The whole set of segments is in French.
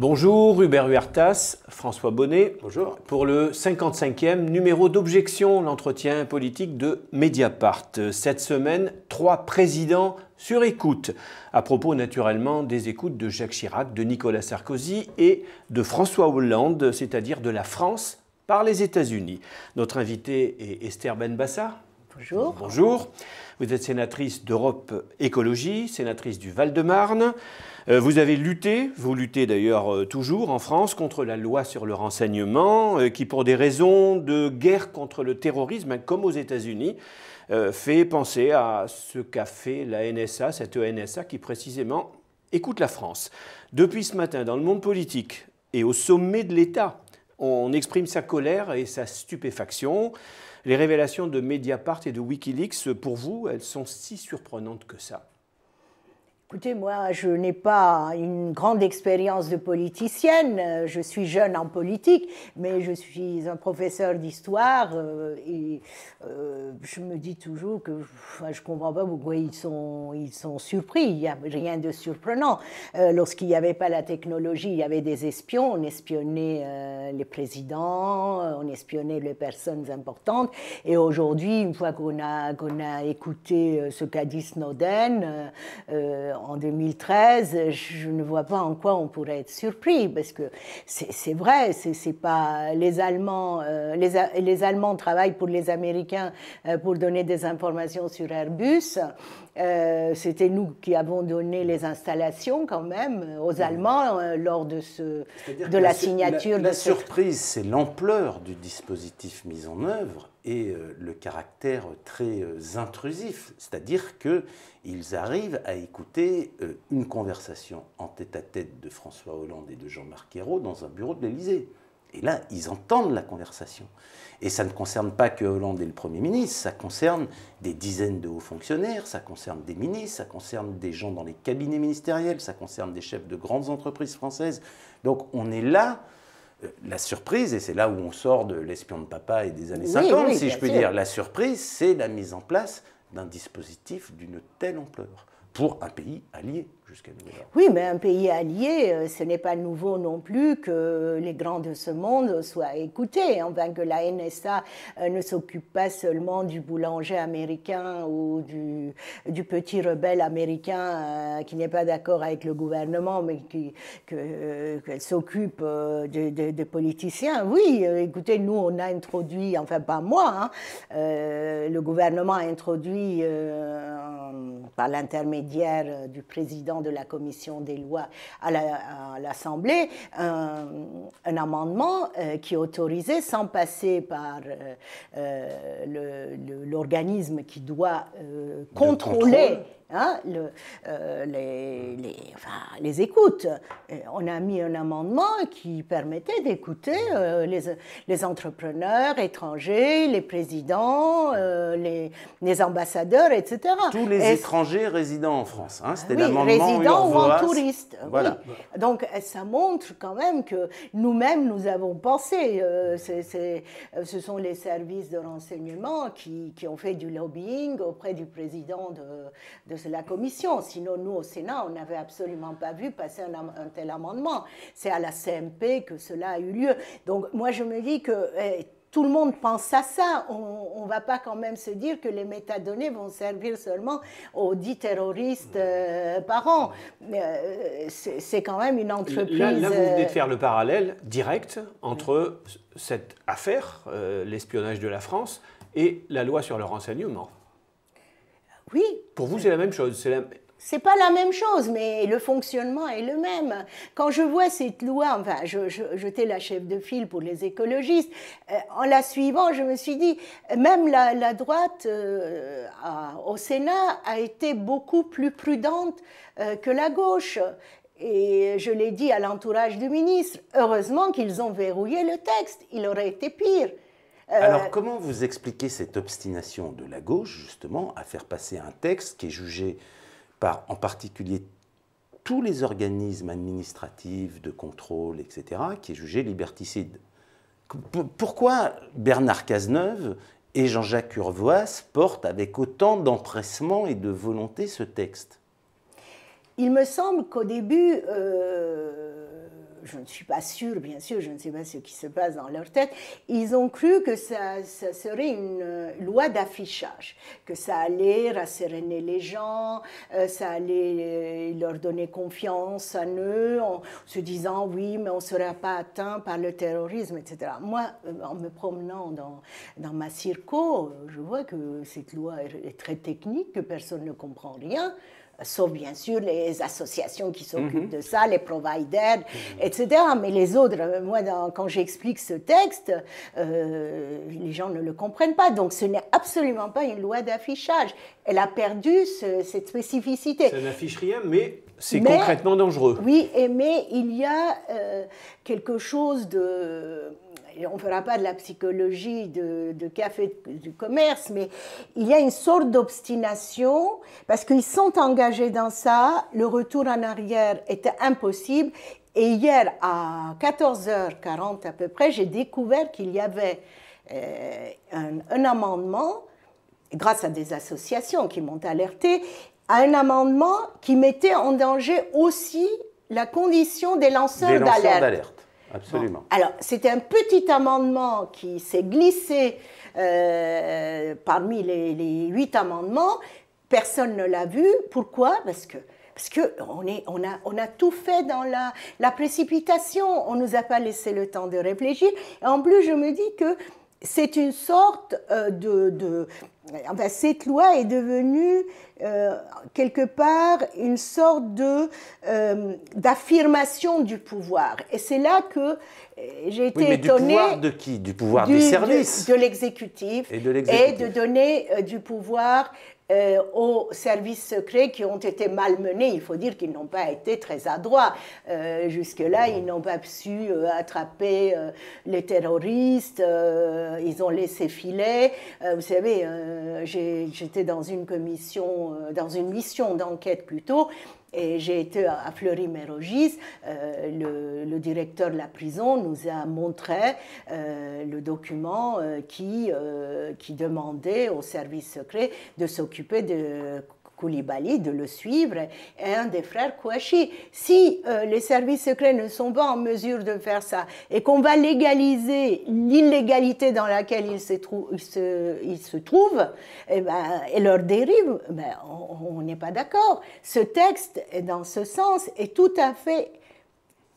Bonjour Hubert Huertas, François Bonnet. Bonjour. Pour le 55e numéro d'Objection, l'entretien politique de Mediapart. Cette semaine, 3 présidents sur écoute. À propos naturellement des écoutes de Jacques Chirac, de Nicolas Sarkozy et de François Hollande, c'est-à-dire de la France par les États-Unis. Notre invitée est Esther Benbassa. Bonjour. Bonjour. Vous êtes sénatrice d'Europe Écologie, sénatrice du Val-de-Marne. Vous avez lutté, vous luttez d'ailleurs toujours en France, contre la loi sur le renseignement qui, pour des raisons de guerre contre le terrorisme, comme aux États-Unis, fait penser à ce qu'a fait la NSA, cette NSA qui précisément écoute la France. Depuis ce matin, dans le monde politique et au sommet de l'État, on exprime sa colère et sa stupéfaction. Les révélations de Mediapart et de Wikileaks, pour vous, elles sont si surprenantes que ça? Écoutez, moi, je n'ai pas une grande expérience de politicienne. Je suis jeune en politique, mais je suis un professeur d'histoire et je me dis toujours que je ne comprends pas pourquoi ils sont surpris. Il n'y a rien de surprenant. Lorsqu'il n'y avait pas la technologie, il y avait des espions. On espionnait les présidents, on espionnait les personnes importantes. Et aujourd'hui, une fois qu'on a écouté ce qu'a dit Snowden, en 2013, je ne vois pas en quoi on pourrait être surpris, parce que c'est vrai, c'est pas les Allemands, les Allemands travaillent pour les Américains pour donner des informations sur Airbus. C'était nous qui avons donné les installations quand même aux Allemands lors de la signature. La surprise, c'est l'ampleur du dispositif mis en œuvre et le caractère très intrusif, c'est-à-dire qu'ils arrivent à écouter une conversation en tête-à-tête de François Hollande et de Jean-Marc Ayrault dans un bureau de l'Élysée. Et là, ils entendent la conversation. Et ça ne concerne pas que Hollande et le Premier ministre, ça concerne des dizaines de hauts fonctionnaires, ça concerne des ministres, ça concerne des gens dans les cabinets ministériels, ça concerne des chefs de grandes entreprises françaises. Donc on est là, la surprise, et c'est là où on sort de l'espion de papa et des années 50, oui, si je puis dire. La surprise, c'est la mise en place d'un dispositif d'une telle ampleur pour un pays allié jusqu'à nouvel ordre. Oui, mais un pays allié, ce n'est pas nouveau non plus que les grands de ce monde soient écoutés. Enfin, que la NSA ne s'occupe pas seulement du boulanger américain ou du petit rebelle américain qui n'est pas d'accord avec le gouvernement, mais qu'elle s'occupe des politiciens. Oui, écoutez, nous, on a introduit, enfin pas moi, le gouvernement a introduit par l'intermédiaire du président de la commission des lois à l'Assemblée un amendement qui autorisait, sans passer par l'organisme qui doit contrôler les écoutes. On a mis un amendement qui permettait d'écouter les entrepreneurs étrangers, les présidents, les ambassadeurs, etc. Tous les étrangers résidant en France. C'était l'amendement résidents ou en Urvoas. touristes. Voilà. Oui. Donc ça montre quand même que nous-mêmes, nous avons pensé. Ce sont les services de renseignement qui ont fait du lobbying auprès du président de la commission. Sinon, nous, au Sénat, on n'avait absolument pas vu passer un tel amendement. C'est à la CMP que cela a eu lieu. Donc, moi, je me dis que tout le monde pense à ça. On ne va pas quand même se dire que les métadonnées vont servir seulement aux 10 terroristes par an. C'est quand même une entreprise... Là, vous venez de faire le parallèle direct entre cette affaire, l'espionnage de la France, et la loi sur le renseignement. Oui. Pour vous, c'est la même chose. C'est pas la même chose, mais le fonctionnement est le même. Quand je vois cette loi, enfin, j'étais la chef de file pour les écologistes, en la suivant, je me suis dit, même la droite au Sénat a été beaucoup plus prudente que la gauche. Et je l'ai dit à l'entourage du ministre, heureusement qu'ils ont verrouillé le texte, il aurait été pire. Alors, comment vous expliquez cette obstination de la gauche, justement, à faire passer un texte qui est jugé par, en particulier, tous les organismes administratifs de contrôle, etc., qui est jugé liberticide? Pourquoi Bernard Cazeneuve et Jean-Jacques Urvoas portent avec autant d'empressement et de volonté ce texte? Il me semble qu'au début, je ne suis pas sûre, bien sûr, je ne sais pas ce qui se passe dans leur tête, ils ont cru que ça serait une loi d'affichage, que ça allait rasséréner les gens, ça allait leur donner confiance en eux, en se disant oui, mais on ne sera pas atteint par le terrorisme, etc. Moi, en me promenant dans ma circo, je vois que cette loi est très technique, que personne ne comprend rien, sauf bien sûr les associations qui s'occupent de ça, les providers, etc. Mais les autres, moi, quand j'explique ce texte, les gens ne le comprennent pas. Donc ce n'est absolument pas une loi d'affichage. Elle a perdu cette spécificité. Ça n'affiche rien, mais c'est concrètement dangereux. Oui, mais il y a quelque chose de... On ne fera pas de la psychologie de café du commerce, mais il y a une sorte d'obstination parce qu'ils sont engagés dans ça, le retour en arrière était impossible. Et hier, à 14h40 à peu près, j'ai découvert qu'il y avait un amendement, grâce à des associations qui m'ont alerté, un amendement qui mettait en danger aussi la condition des lanceurs d'alerte. Absolument. Bon. Alors, c'était un petit amendement qui s'est glissé parmi les 8 amendements. Personne ne l'a vu. Pourquoi? Parce qu'on a tout fait dans la précipitation. On ne nous a pas laissé le temps de réfléchir. Et en plus, je me dis que c'est une sorte enfin, cette loi est devenue quelque part une sorte d'affirmation du pouvoir. Et c'est là que j'ai été étonnée. Du pouvoir de qui? Du pouvoir des services. De l'exécutif. Et de donner du pouvoir aux services secrets qui ont été malmenés. Il faut dire qu'ils n'ont pas été très adroits. Jusque-là, ils n'ont pas su attraper les terroristes. Ils ont laissé filer. Vous savez, j'étais dans une commission, dans une mission d'enquête plutôt, et j'ai été à Fleury-Mérogis. Le directeur de la prison nous a montré le document qui demandait aux services secrets de s'occuper de Koulibaly, de le suivre, et un des frères Kouachi. Si les services secrets ne sont pas en mesure de faire ça et qu'on va légaliser l'illégalité dans laquelle ils se trouvent et leur dérive, on n'est pas d'accord. Ce texte, dans ce sens, est tout à fait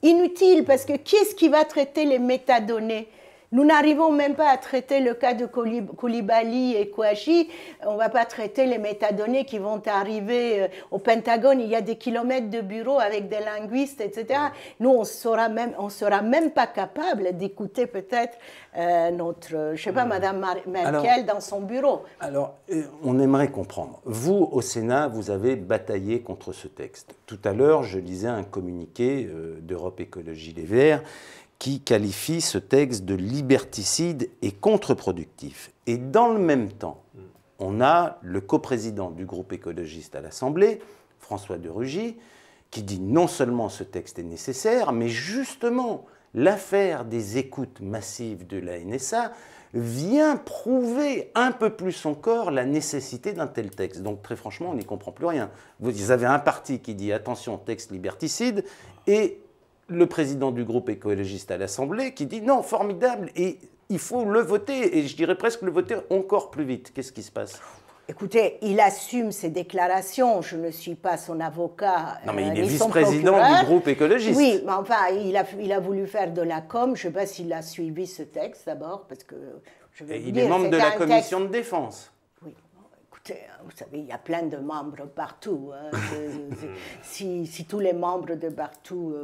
inutile parce que qui est-ce qui va traiter les métadonnées? Nous n'arrivons même pas à traiter le cas de Koulibaly et Kouachi. On ne va pas traiter les métadonnées qui vont arriver au Pentagone. Il y a des kilomètres de bureaux avec des linguistes, etc. Nous, on ne sera même pas capable d'écouter peut-être notre, je sais pas, Madame Merkel dans son bureau. Alors, on aimerait comprendre. Vous, au Sénat, vous avez bataillé contre ce texte. Tout à l'heure, je lisais un communiqué d'Europe Écologie Les Verts qui qualifie ce texte de liberticide et contre-productif. Et dans le même temps, on a le coprésident du groupe écologiste à l'Assemblée, François de Rugy, qui dit non seulement ce texte est nécessaire, mais justement, l'affaire des écoutes massives de la NSA vient prouver un peu plus encore la nécessité d'un tel texte. Donc très franchement, on n'y comprend plus rien. Vous avez un parti qui dit attention, texte liberticide, et le président du groupe écologiste à l'Assemblée qui dit non, formidable, et il faut le voter, et je dirais presque le voter encore plus vite. Qu'est-ce qui se passe? Écoutez, il assume ses déclarations. Je ne suis pas son avocat. Non, mais il est vice-président du groupe écologiste. Oui, mais enfin, il a voulu faire de la com. Je ne sais pas s'il a suivi ce texte d'abord, parce que je vais vous dire, il est membre de la commission de défense. Oui, écoutez, vous savez, il y a plein de membres partout. Hein. Si tous les membres de partout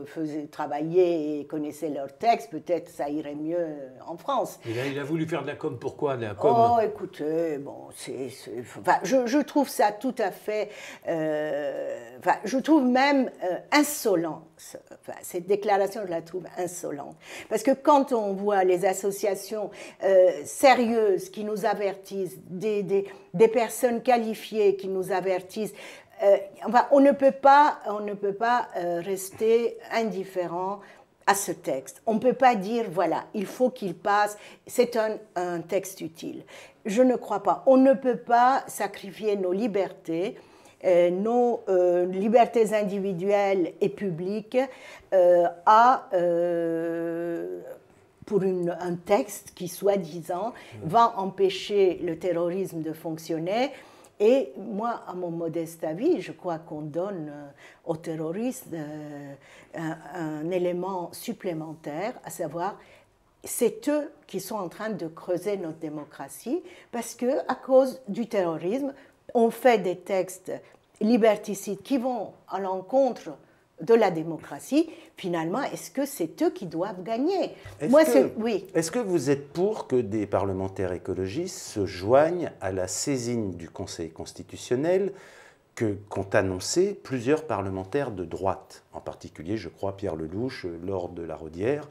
travaillaient et connaissaient leurs textes, peut-être ça irait mieux en France. Et là, il a voulu faire de la com. Pourquoi de la com? Oh, écoutez, bon, enfin, je trouve ça tout à fait... enfin, je trouve même insolent. Enfin, cette déclaration, je la trouve insolente. Parce que quand on voit les associations sérieuses qui nous avertissent, des personnes qualifiées qui nous avertissent, enfin, on ne peut pas rester indifférent à ce texte. On ne peut pas dire, voilà, il faut qu'il passe, c'est un texte utile. Je ne crois pas. On ne peut pas sacrifier nos libertés nos libertés individuelles et publiques pour un texte qui, soi-disant, va empêcher le terrorisme de fonctionner. Et moi, à mon modeste avis, je crois qu'on donne aux terroristes un élément supplémentaire, à savoir, c'est eux qui sont en train de creuser notre démocratie, parce qu'à cause du terrorisme, on fait des textes liberticides qui vont à l'encontre de la démocratie. Finalement, est-ce que c'est eux qui doivent gagner? Est-ce que vous êtes pour que des parlementaires écologistes se joignent à la saisine du Conseil constitutionnel qu'ont annoncé plusieurs parlementaires de droite, en particulier, je crois, Pierre Lelouch, Laure de la Raudière.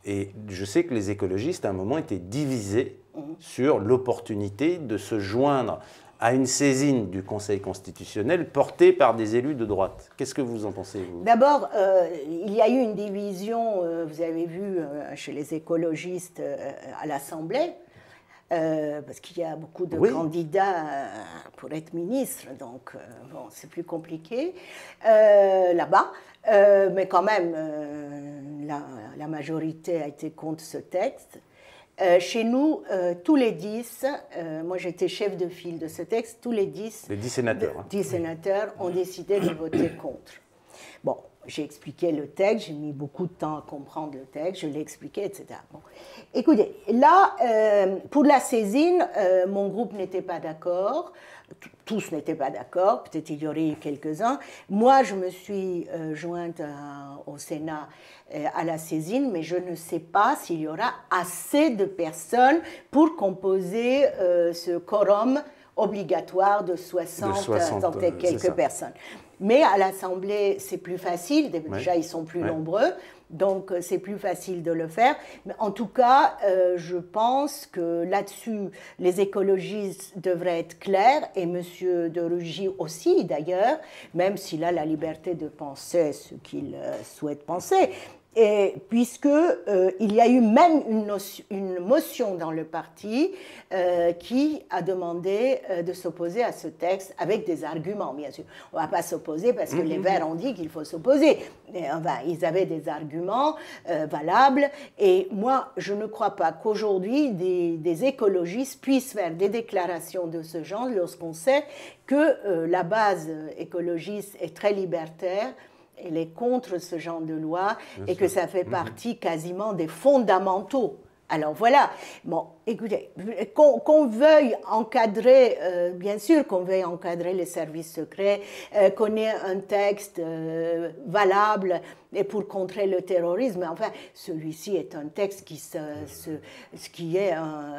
Et je sais que les écologistes, à un moment, étaient divisés sur l'opportunité de se joindre à une saisine du Conseil constitutionnel portée par des élus de droite. Qu'est-ce que vous en pensez, vous? D'abord, il y a eu une division, vous avez vu, chez les écologistes à l'Assemblée, parce qu'il y a beaucoup de candidats pour être ministre, donc bon, c'est plus compliqué là-bas. Mais quand même, la majorité a été contre ce texte. Chez nous, tous les 10, moi j'étais chef de file de ce texte, tous les 10, les 10 sénateurs, 10 sénateurs ont décidé de voter contre. Bon, j'ai expliqué le texte, j'ai mis beaucoup de temps à comprendre le texte, je l'ai expliqué, etc. Bon. Écoutez, là, pour la saisine, mon groupe n'était pas d'accord, tous n'étaient pas d'accord, peut-être il y aurait eu quelques-uns. Moi, je me suis jointe au Sénat à la saisine, mais je ne sais pas s'il y aura assez de personnes pour composer ce quorum obligatoire de 60 et quelques personnes. Mais à l'Assemblée, c'est plus facile, déjà ils sont plus nombreux, donc c'est plus facile de le faire. Mais en tout cas, je pense que là-dessus, les écologistes devraient être clairs, et M. de Rugy aussi d'ailleurs, même s'il a la liberté de penser ce qu'il souhaite penser. Et puisque il y a eu même une motion dans le parti qui a demandé de s'opposer à ce texte avec des arguments, bien sûr. On ne va pas s'opposer parce que les Verts ont dit qu'il faut s'opposer. Enfin, ils avaient des arguments valables. Et moi, je ne crois pas qu'aujourd'hui, des écologistes puissent faire des déclarations de ce genre lorsqu'on sait que la base écologiste est très libertaire. Elle est contre ce genre de loi et que ça fait partie quasiment des fondamentaux. Alors voilà, bon, écoutez, qu'on veuille encadrer, bien sûr qu'on veuille encadrer les services secrets, qu'on ait un texte valable et pour contrer le terrorisme, enfin, celui-ci est un texte qui est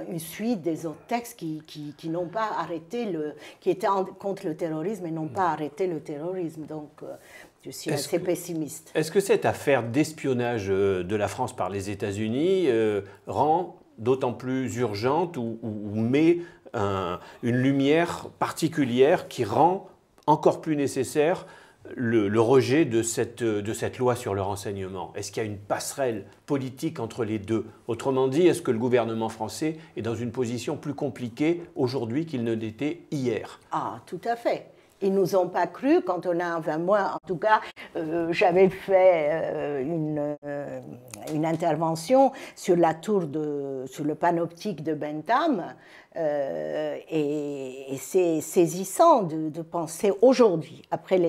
une suite des autres textes qui n'ont pas arrêté qui étaient contre le terrorisme et n'ont pas arrêté le terrorisme, donc... Je suis assez pessimiste. Est-ce que cette affaire d'espionnage de la France par les États-Unis rend d'autant plus urgente ou met une lumière particulière qui rend encore plus nécessaire le rejet de cette loi sur le renseignement? Est-ce qu'il y a une passerelle politique entre les deux? Autrement dit, est-ce que le gouvernement français est dans une position plus compliquée aujourd'hui qu'il ne l'était hier? Ah, tout à fait. Ils ne nous ont pas cru quand on a, enfin moi en tout cas, j'avais fait une intervention sur la tour sur le panoptique de Bentham, et c'est saisissant de penser aujourd'hui, après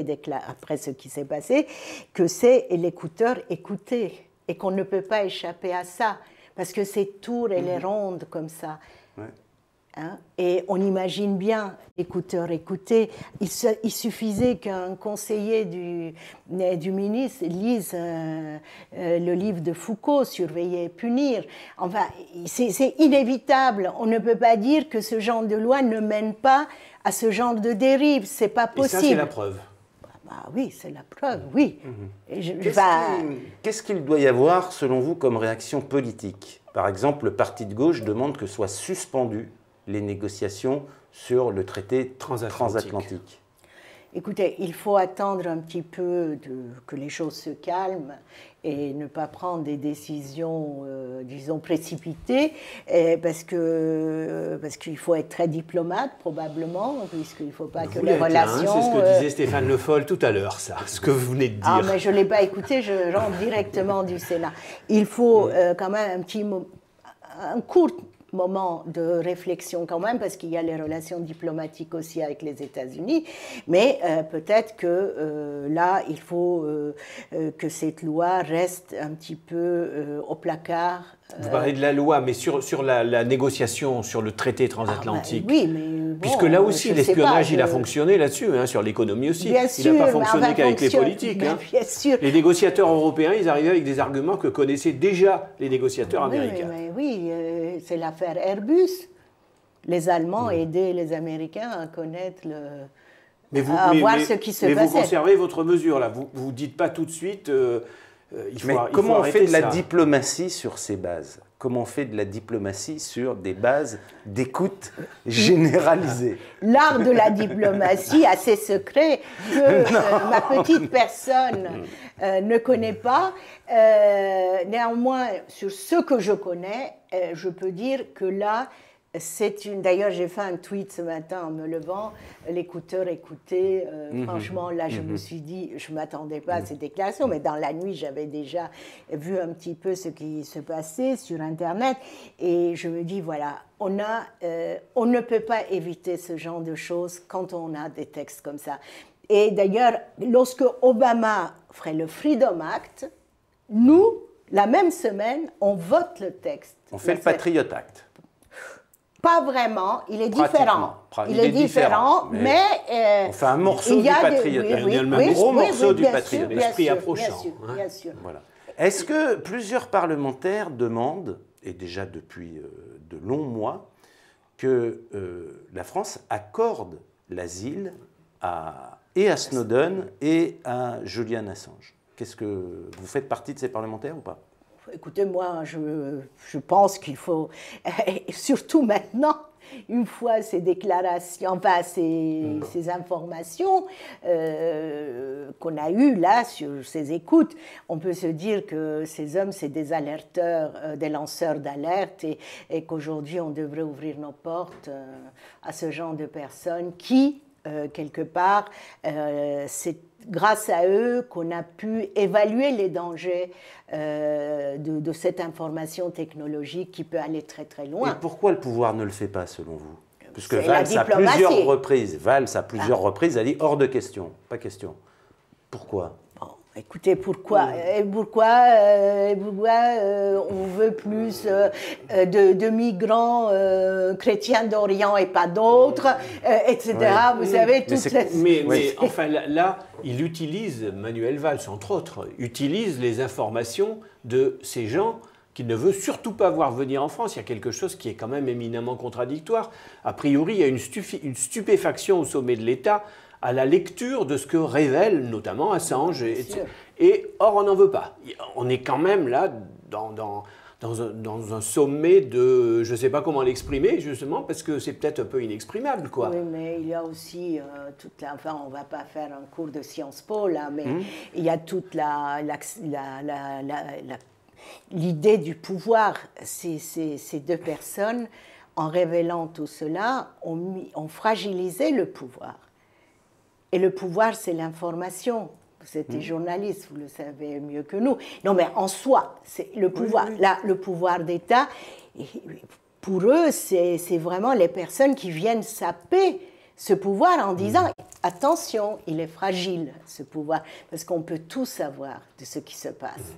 ce qui s'est passé, que c'est l'écouteur écouté et qu'on ne peut pas échapper à ça, parce que ces tours, elles est ronde comme ça. Ouais. Hein? Et on imagine bien l'écouteur écouté. Il suffisait qu'un conseiller du ministre lise le livre de Foucault, Surveiller et punir. Enfin, c'est inévitable. On ne peut pas dire que ce genre de loi ne mène pas à ce genre de dérive. C'est pas possible. Et ça, c'est la preuve. Bah oui, c'est la preuve, oui. Qu'est-ce qu'il doit y avoir, selon vous, comme réaction politique? Par exemple, le parti de gauche demande que soient suspendues les négociations sur le traité transatlantique. Écoutez, il faut attendre un petit peu que les choses se calment et ne pas prendre des décisions, disons, précipitées, parce qu'il faut être très diplomate, probablement, puisqu'il ne faut pas que les relations... C'est ce que disait Stéphane Le Foll tout à l'heure, ça, ce que vous venez de dire. Ah, mais je ne l'ai pas écouté, je rentre directement du Sénat. Il faut quand même un court moment de réflexion quand même, parce qu'il y a les relations diplomatiques aussi avec les États-Unis, mais peut-être que là, il faut que cette loi reste un petit peu au placard. Vous parlez de la loi, mais sur la négociation, sur le traité transatlantique. Oui, mais bon, puisque là aussi, l'espionnage, il a fonctionné là-dessus, hein, sur l'économie aussi. Bien il sûr, n'a pas fonctionné qu'avec les politiques. Hein. Bien sûr. Les négociateurs européens, ils arrivaient avec des arguments que connaissaient déjà les négociateurs américains. Oui, c'est l'affaire Airbus. Les Allemands aidaient les Américains à connaître voir ce qui se passait. Mais vous conservez votre mesure, là. Vous ne dites pas tout de suite... comment on fait de la diplomatie sur ces bases? Comment on fait de la diplomatie sur des bases d'écoute généralisée? L'art de la diplomatie a ses secrets que ma petite personne ne connaît pas. Néanmoins, sur ce que je connais, je peux dire que là, d'ailleurs, j'ai fait un tweet ce matin en me levant, l'écouteur écoutait, franchement, là, je me suis dit, je ne m'attendais pas à ces déclarations, mais dans la nuit, j'avais déjà vu un petit peu ce qui se passait sur Internet, et je me dis, voilà, on ne peut pas éviter ce genre de choses quand on a des textes comme ça. Et d'ailleurs, lorsque Obama ferait le Freedom Act, nous, la même semaine, on vote le texte. On fait le Patriot Act. Pas vraiment, il est différent. Il est différent, mais on fait un morceau du Patriot Act. Il y a le gros morceau du Patriot, l'esprit approchant. Bien sûr. Voilà. Est-ce que plusieurs parlementaires demandent, et déjà depuis de longs mois, que la France accorde l'asile et à Snowden et à Julian Assange? Qu'est-ce que vous faites partie de ces parlementaires ou pas? Écoutez, moi, je pense qu'il faut, surtout maintenant, une fois ces déclarations, enfin ces informations qu'on a eues là sur ces écoutes, on peut se dire que ces hommes, c'est des alerteurs, des lanceurs d'alerte, et qu'aujourd'hui, on devrait ouvrir nos portes à ce genre de personnes qui, quelque part, c'est grâce à eux qu'on a pu évaluer les dangers de cette information technologique qui peut aller très très loin. Et pourquoi le pouvoir ne le fait pas selon vous? Puisque Valls, à plusieurs reprises, a dit hors de question, pas question. Pourquoi? Bon, écoutez, pourquoi on veut plus de migrants chrétiens d'Orient et pas d'autres, etc. Vous savez, toutes mais enfin, là, il utilise, Manuel Valls, entre autres, utilise les informations de ces gens qu'il ne veut surtout pas voir venir en France. Il y a quelque chose qui est quand même éminemment contradictoire. A priori, il y a une stupéfaction au sommet de l'État à la lecture de ce que révèle notamment Assange. Or, on n'en veut pas. On est quand même là dans un sommet de... Je ne sais pas comment l'exprimer, justement, parce que c'est peut-être un peu inexprimable, quoi. Oui, mais il y a aussi enfin, on ne va pas faire un cours de Sciences Po, là, mais il y a toute l'idée du pouvoir. Ces deux personnes, en révélant tout cela, ont fragilisé le pouvoir. Et le pouvoir, c'est l'information. Vous êtes journaliste, vous le savez mieux que nous. Non, mais en soi, c'est le pouvoir. Là, le pouvoir d'État, pour eux, c'est vraiment les personnes qui viennent saper ce pouvoir en disant « Attention, il est fragile, ce pouvoir, parce qu'on peut tout savoir de ce qui se passe. »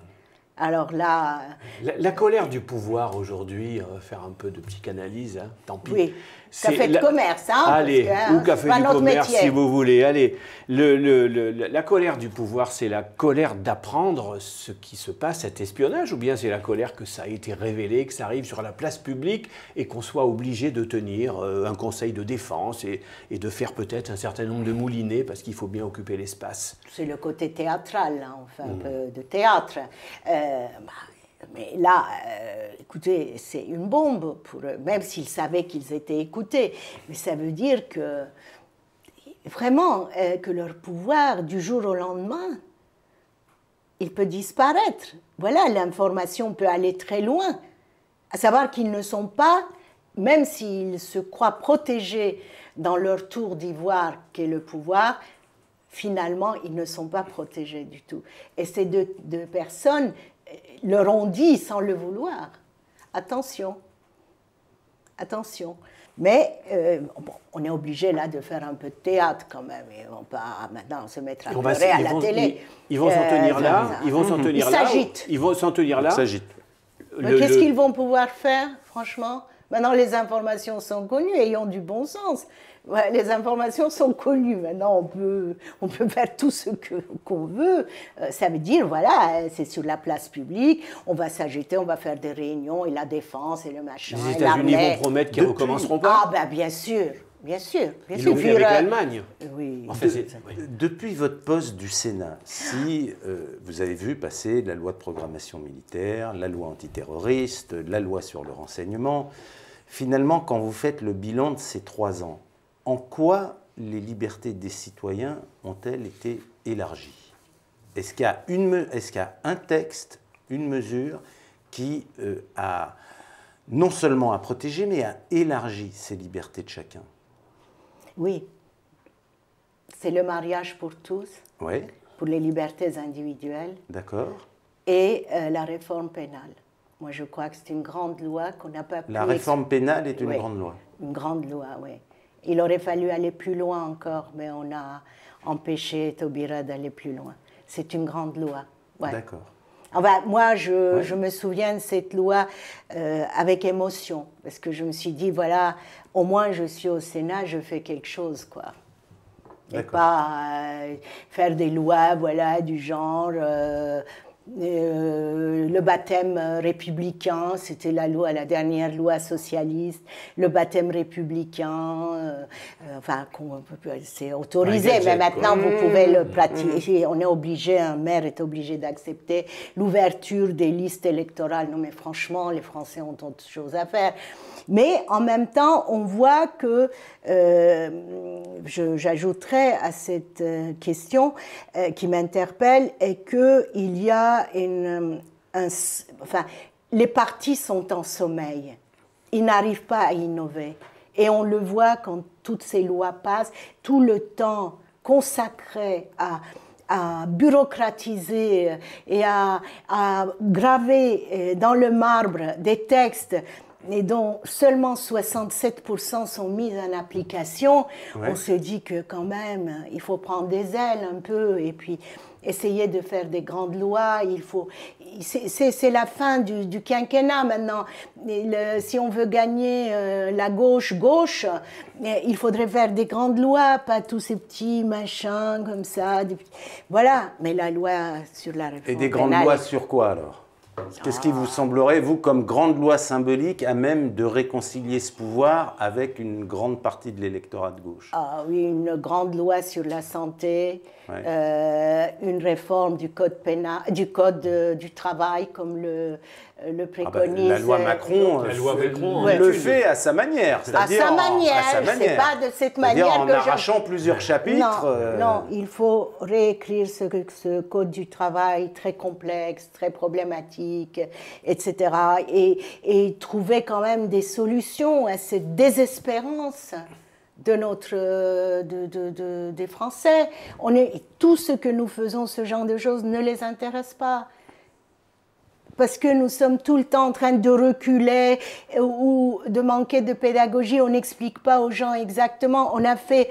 Alors là... La colère du pouvoir aujourd'hui, on va faire un peu de psychanalyse, hein, tant pis. Oui, café de commerce, hein. Allez, ou café du commerce si vous voulez. Allez, la colère du pouvoir, c'est la colère d'apprendre ce qui se passe, cet espionnage, ou bien c'est la colère que ça a été révélé, que ça arrive sur la place publique et qu'on soit obligé de tenir un conseil de défense et de faire peut-être un certain nombre de moulinets parce qu'il faut bien occuper l'espace. C'est le côté théâtral, hein, on fait un peu de théâtre. Mais là, écoutez, c'est une bombe pour eux, même s'ils savaient qu'ils étaient écoutés. Mais ça veut dire que vraiment que leur pouvoir, du jour au lendemain, il peut disparaître. Voilà, l'information peut aller très loin. À savoir qu'ils ne sont pas, même s'ils se croient protégés dans leur tour d'ivoire qu'est le pouvoir, finalement, ils ne sont pas protégés du tout. Et ces deux personnes leur ont dit, sans le vouloir, attention, attention. Mais on est obligé là de faire un peu de théâtre quand même. Et on peut maintenant se mettre à pleurer à la télé. Ils vont s'en tenir là. Ils vont s'en tenir là. Ils vont s'en tenir là. Qu'est-ce qu'ils vont pouvoir faire, franchement? Maintenant, les informations sont connues et ayons du bon sens. Ouais, les informations sont connues. Maintenant, on peut faire tout ce qu'on veut. Ça veut dire, voilà, c'est sur la place publique, on va s'agiter, on va faire des réunions, et la défense, et le machin. Les États-Unis vont promettre qu'ils ne recommenceront pas. Ah, ben bien sûr. Bien sûr. Ils l'ont fait avec l'Allemagne. Oui. En fait, depuis votre poste du Sénat, si vous avez vu passer la loi de programmation militaire, la loi antiterroriste, la loi sur le renseignement, finalement, quand vous faites le bilan de ces 3 ans, en quoi les libertés des citoyens ont-elles été élargies? Est-ce qu'il y a un texte, une mesure qui a non seulement à protéger, mais a élargi ces libertés de chacun? Oui. C'est le mariage pour tous, oui. Pour les libertés individuelles. D'accord. Et la réforme pénale. Moi, je crois que c'est une grande loi qu'on n'a pas pu... La réforme pénale est une grande loi. Une grande loi, oui. Il aurait fallu aller plus loin encore, mais on a empêché Taubira d'aller plus loin. C'est une grande loi. Ouais. D'accord. Enfin, moi, je me souviens de cette loi avec émotion, parce que je me suis dit, voilà, au moins je suis au Sénat, je fais quelque chose, quoi. Et pas faire des lois, voilà, du genre... le baptême républicain, c'était la dernière loi socialiste, le baptême républicain, enfin, c'est autorisé, mais maintenant vous pouvez le pratiquer. On est obligé, un maire est obligé d'accepter l'ouverture des listes électorales. Non, mais franchement, les Français ont autre chose à faire. Mais en même temps, on voit que, j'ajouterais à cette question qui m'interpelle, est qu'il y a enfin, les partis sont en sommeil. Ils n'arrivent pas à innover. Et on le voit quand toutes ces lois passent, tout le temps consacré à bureaucratiser et à graver dans le marbre des textes et dont seulement 67% sont mis en application, on se dit que quand même, il faut prendre des ailes un peu et puis essayer de faire des grandes lois. C'est la fin du quinquennat maintenant. Si on veut gagner la gauche, il faudrait faire des grandes lois, pas tous ces petits machins comme ça. Voilà, mais la loi sur la réforme pénale... Et des grandes lois sur quoi alors ? Qu'est-ce qui vous semblerait, vous, comme grande loi symbolique, à même de réconcilier ce pouvoir avec une grande partie de l'électorat de gauche? Ah oui, une grande loi sur la santé, une réforme du code pénal, du travail, comme le préconise. La loi Macron, le fait à sa manière. À sa manière, c'est pas de cette manière en arrachant plusieurs chapitres. Non, il faut réécrire ce code du travail très complexe, très problématique, etc. Et trouver quand même des solutions à cette désespérance de des Français. Tout ce que nous faisons, ce genre de choses, ne les intéresse pas. Parce que nous sommes tout le temps en train de reculer ou de manquer de pédagogie. On n'explique pas aux gens exactement. On a fait...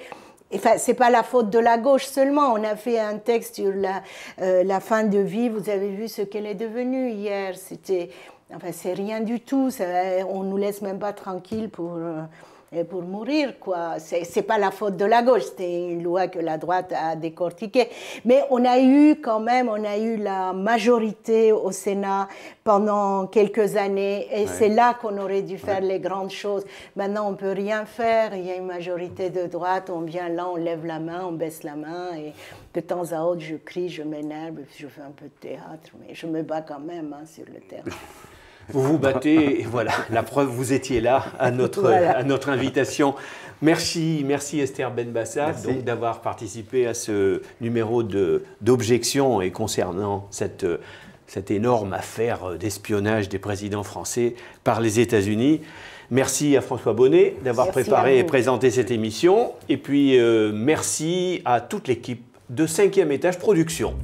Enfin, c'est pas la faute de la gauche seulement. On a fait un texte sur la fin de vie. Vous avez vu ce qu'elle est devenue hier. Enfin, c'est rien du tout. On nous laisse même pas tranquille pour mourir, quoi. C'est pas la faute de la gauche, c'était une loi que la droite a décortiquée. Mais on a eu la majorité au Sénat pendant quelques années, et c'est là qu'on aurait dû faire les grandes choses. Maintenant, on peut rien faire, il y a une majorité de droite, on vient là, on lève la main, on baisse la main, et de temps à autre, je crie, je m'énerve, je fais un peu de théâtre, mais je me bats quand même sur le terrain. Vous vous battez, et voilà, la preuve, vous étiez là à notre, Voilà. à notre invitation. Merci Esther Benbassa d'avoir participé à ce numéro d'objection et concernant cette énorme affaire d'espionnage des présidents français par les États-Unis. Merci à François Bonnet d'avoir préparé et présenté cette émission. Et puis merci à toute l'équipe de 5e étage Production.